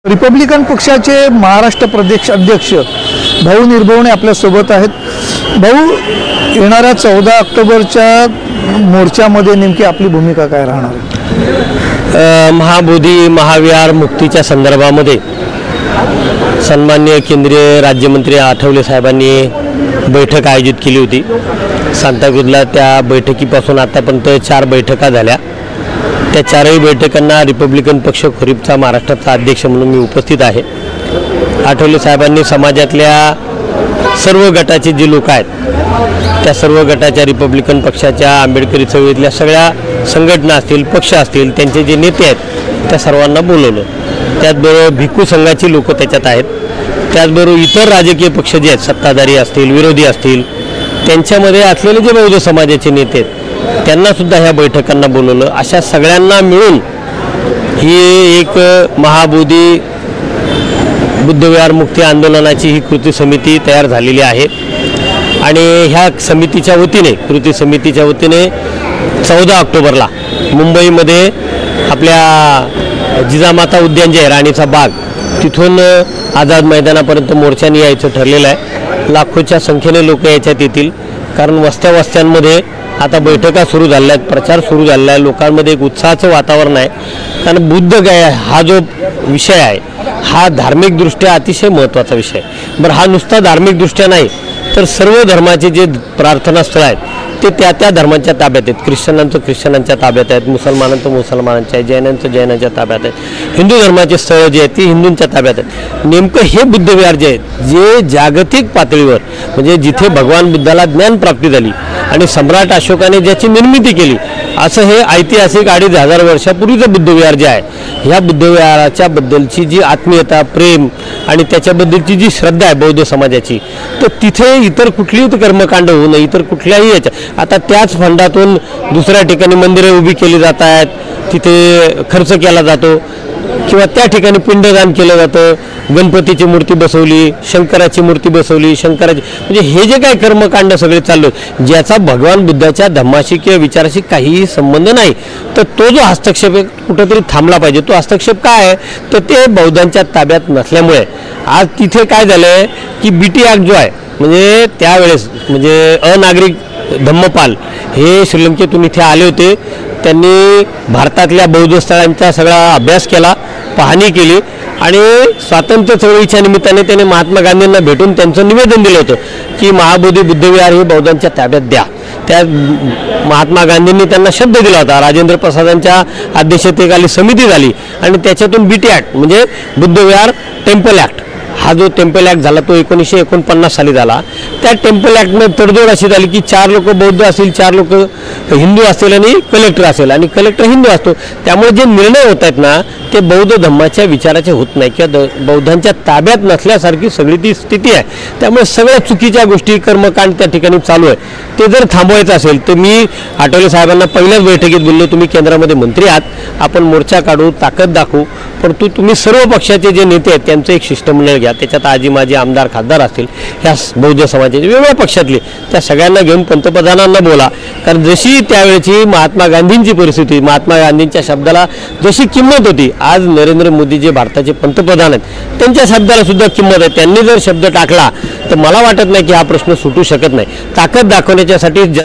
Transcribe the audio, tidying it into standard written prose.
Republican पक्षाचे महाराष्ट्र प्रदेश अध्यक्ष भाऊ निर्भवणे आपल्या सोबत आहेत। भाऊ, येणाऱ्या 14 ऑक्टोबरच्या मोर्चामध्ये नेमकी आपली भूमिका काय राहणार आहे? महाबोधी महाविहार मुक्तीच्या संदर्भामध्ये सन्माननीय केंद्रीय राज्यमंत्री आठवले साहेबांनी बैठक आयोजित केली होती सांताक्रूजला। त्या बैठकीपासून आतापर्यंत 4 बैठका झाल्या। त्या 4ही बैठकांना रिपब्लिकन पक्ष खरीपचा महाराष्ट्राचा अध्यक्ष म्हणून मी उपस्थित आहे। आठवले साहेबांनी समाजातल्या सर्व गटाचे जे लोक आहेत त्या सर्व गटाच्या रिपब्लिकन पक्षाच्या आंबेडकरी चळवळीतल्या सगळ्या संघटना असतील पक्ष असतील त्यांचे जे नेते आहेत त्या सर्वांना बोलवलं। त्याचबरोबर भिक्खू संघाची लोक त्याच्यात आहेत। त्याचबरोबर इतर राजकीय पक्ष जे आहेत सत्ताधारी असतील विरोधी असतील त्यांच्यामध्ये असलेले जे बौद्ध समाजाचे नेते आहेत त्यांना सुद्धा ह्या बैठकांना बोलवलं। अशा सगळ्यांना मिळून ही एक महाबोधी बुद्धविहार मुक्ती आंदोलनाची ही कृती समिती तयार झालेली आहे आणि ह्या समितीच्या वतीने कृती समितीच्या वतीने 14 ऑक्टोबरला मुंबईमध्ये आपल्या जिजामाता उद्यान जे आहे राणीचा बाग तिथून आझाद मैदानापर्यंत मोर्चाने यायचं ठरलेलं आहे। लाखोच्या संख्येने लोक याच्यात येतील कारण वस्त्यांमध्ये आता बैठका सुरू झाल्या आहेत, प्रचार सुरू झालेला आहे, लोकांमध्ये एक उत्साहाचं वातावरण आहे। कारण बुद्धगया हा जो विषय आहे हा धार्मिकदृष्ट्या अतिशय महत्त्वाचा विषय आहे। बरं, हा नुसता धार्मिकदृष्ट्या नाही तर सर्व धर्माचे जे प्रार्थनास्थळ आहेत ते त्या धर्मांच्या ताब्यात आहेत। ख्रिश्चनांच्या ताब्यात आहेत, मुसलमानांचं मुसलमानांच्या आहेत, जैनांचं जैनांच्या ताब्यात आहेत, हिंदू धर्माचे स्थळं जे आहेत ती हिंदूंच्या ताब्यात आहेत। नेमकं हे बुद्धविहार जे आहेत जे जागतिक पातळीवर म्हणजे जिथे भगवान बुद्धाला ज्ञानप्राप्ती झाली आणि सम्राट अशोकाने ज्याची निर्मिती केली असं हे ऐतिहासिक 2500 वर्षापूर्वीचं बुद्धविहार जे आहे ह्या बुद्धविहाराच्या बद्दलची जी आत्मीयता प्रेम आणि त्याच्याबद्दलची जी श्रद्धा आहे बौद्ध समाजाची तर तिथे इतर कुठलीही कर्मकांड होऊ नये। इतर कुठल्याही याच्या आता त्याच फंडातून दुसऱ्या ठिकाणी मंदिरे उभी केली जात आहेत, तिथे खर्च केला जातो किंवा त्या ठिकाणी पिंडदान केलं जातं, गणपतीची मूर्ती बसवली, शंकराची मूर्ती बसवली, शंकराची म्हणजे हे जे काही कर्मकांड सगळे चालू ज्याचा भगवान बुद्धाच्या धम्माशी किंवा विचाराशी काहीही संबंध नाही तर तो जो हस्तक्षेप कुठेतरी थांबला पाहिजे। तो हस्तक्षेप काय आहे तर ते बौद्धांच्या ताब्यात नसल्यामुळे आज तिथे काय झालं आहे की BT ॲक्ट जो आहे म्हणजे त्यावेळेस म्हणजे अनागरिक धम्मपाल हे श्रीलंकेतून इथे आले होते। त्यांनी भारतातल्या बौद्ध स्थळांचा सगळा अभ्यास केला, पाहणी केली आणि स्वातंत्र्य चळवळीच्या निमित्ताने त्याने महात्मा गांधींना भेटून त्यांचं निवेदन दिलं होतं की महाबोधी बुद्धविहार हे बौद्धांच्या ताब्यात द्या। त्या महात्मा गांधींनी त्यांना शब्द दिला होता। राजेंद्र प्रसादांच्या अध्यक्षतेखाली समिती झाली आणि त्याच्यातून BT ॲक्ट म्हणजे बुद्धविहार टेम्पल ॲक्ट हा जो टेम्पल ॲक्ट झाला तो 1949 साली झाला। त्या टेम्पल ॲक्टमध्ये तडजोड अशी झाली की 4 लोक बौद्ध असतील, 4 लोक हिंदू असतील आणि कलेक्टर असेल आणि कलेक्टर हिंदू असतो। त्यामुळे जे निर्णय होत आहेत ना ते बौद्ध धम्माच्या विचाराचे होत नाही किंवा बौद्धांच्या ताब्यात नसल्यासारखी सगळी ती स्थिती आहे। त्यामुळे सगळ्या चुकीच्या गोष्टी कर्मकांड त्या ठिकाणी चालू आहे। ते जर थांबवायचं असेल तर मी आठवले साहेबांना पहिल्याच बैठकीत बोललो तुम्ही केंद्रामध्ये मंत्री आहात, आपण मोर्चा काढू, ताकद दाखवू, परंतु तुम्ही सर्व पक्षाचे जे नेते आहेत त्यांचं एक शिष्टमंडळ घ्या, त्याच्यात आजी माजी आमदार खासदार असतील ह्या बौद्ध समाजाचे वेगवेगळ्या पक्षातले त्या सगळ्यांना घेऊन पंतप्रधानांना बोला। कारण जशी त्यावेळेची महात्मा गांधींची परिस्थिती महात्मा गांधींच्या शब्दाला जशी किंमत होती आज नरेंद्र मोदी जे भारताचे पंतप्रधान आहेत त्यांच्या शब्दाला सुद्धा किंमत आहे। त्यांनी जर शब्द टाकला तर मला वाटत नाही की हा प्रश्न सुटू शकत नाही। ताकद दाखवण्याच्यासाठी